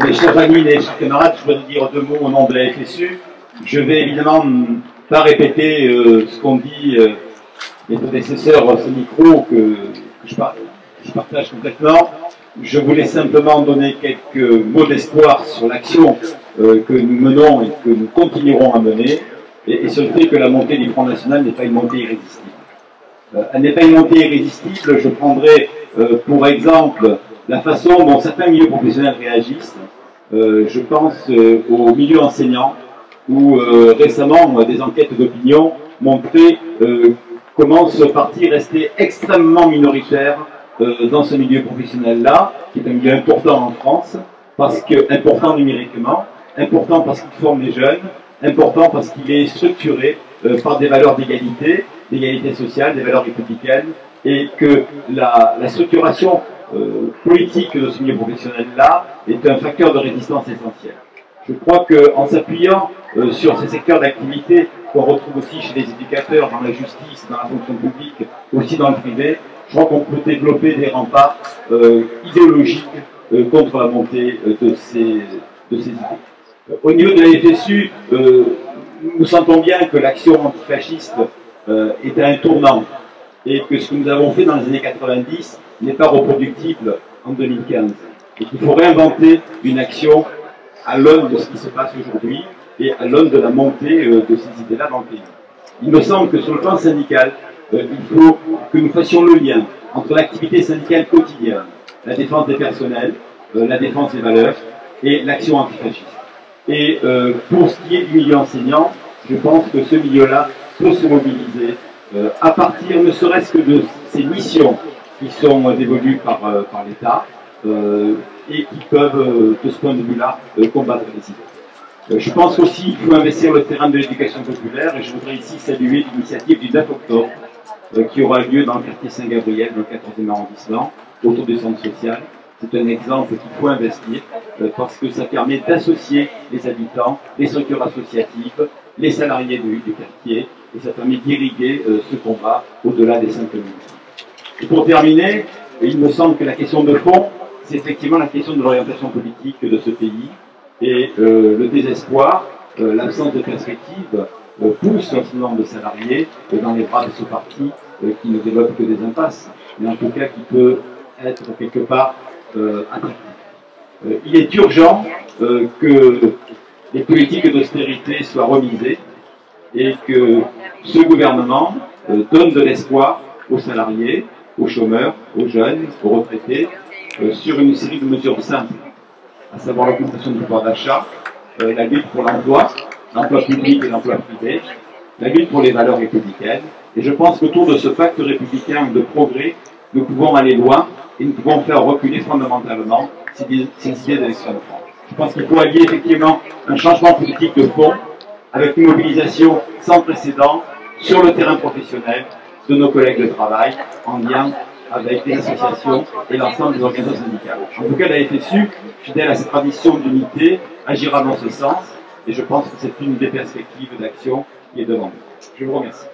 Mes chers amis, mes chers camarades, je voudrais dire deux mots au nom de la FSU. Je vais évidemment pas répéter ce qu'ont dit mes prédécesseurs à ce micro que je partage complètement. Je voulais simplement donner quelques mots d'espoir sur l'action que nous menons et que nous continuerons à mener, et sur le fait que la montée du Front National n'est pas une montée irrésistible. Elle n'est pas une montée irrésistible. Je prendrai pour exemple la façon dont certains milieux professionnels réagissent. Je pense au milieu enseignant, où récemment des enquêtes d'opinion montraient comment ce parti restait extrêmement minoritaire dans ce milieu professionnel-là, qui est un milieu important en France, important numériquement, important parce qu'il forme les jeunes, important parce qu'il est structuré par des valeurs d'égalité sociale, des valeurs républicaines, et que la structuration politique de ce milieu professionnel-là est un facteur de résistance essentiel. Je crois qu'en s'appuyant sur ces secteurs d'activité qu'on retrouve aussi chez les éducateurs, dans la justice, dans la fonction publique, aussi dans le privé, je crois qu'on peut développer des remparts idéologiques contre la montée de ces idées. Au niveau de la FSU, nous sentons bien que l'action antifasciste est à un tournant, et que ce que nous avons fait dans les années 90 n'est pas reproductible en 2015, et qu'il faut réinventer une action à l'aune de ce qui se passe aujourd'hui et à l'aune de la montée de ces idées-là dans le pays. Il me semble que sur le plan syndical, il faut que nous fassions le lien entre l'activité syndicale quotidienne, la défense des personnels, la défense des valeurs et l'action antifasciste. Et pour ce qui est du milieu enseignant, je pense que ce milieu-là peut se mobiliser à partir ne serait-ce que de ces missions qui sont dévolues par l'État et qui peuvent, de ce point de vue-là, combattre les idées. Je pense aussi qu'il faut investir le terrain de l'éducation populaire, et je voudrais ici saluer l'initiative du 9 octobre qui aura lieu dans le quartier Saint-Gabriel, dans le 14e arrondissement, autour du centre social. C'est un exemple qu'il faut investir parce que ça permet d'associer les habitants, les structures associatives, les salariés du quartier, et ça permet d'irriguer ce combat au-delà des 5 minutes. Et pour terminer, il me semble que la question de fond, c'est effectivement la question de l'orientation politique de ce pays, et le désespoir, l'absence de perspective pousse un certain nombre de salariés dans les bras de ce parti qui ne développe que des impasses, mais en tout cas qui peut être quelque part attractif. Il est urgent que les politiques d'austérité soient remisées et que ce gouvernement donne de l'espoir aux salariés, aux chômeurs, aux jeunes, aux retraités, sur une série de mesures simples, à savoir l'augmentation du pouvoir d'achat, la lutte pour l'emploi public et l'emploi privé, la lutte pour les valeurs républicaines. Et je pense qu'autour de ce pacte républicain de progrès, nous pouvons aller loin et nous pouvons faire reculer fondamentalement ces idées de l'extrême droite. Je pense qu'il faut allier effectivement un changement politique de fond avec une mobilisation sans précédent sur le terrain professionnel de nos collègues de travail, en lien avec les associations et l'ensemble des organisations syndicales. En tout cas, la FSU, fidèle à cette tradition d'unité, agira dans ce sens, et je pense que c'est une des perspectives d'action qui est devant nous. Je vous remercie.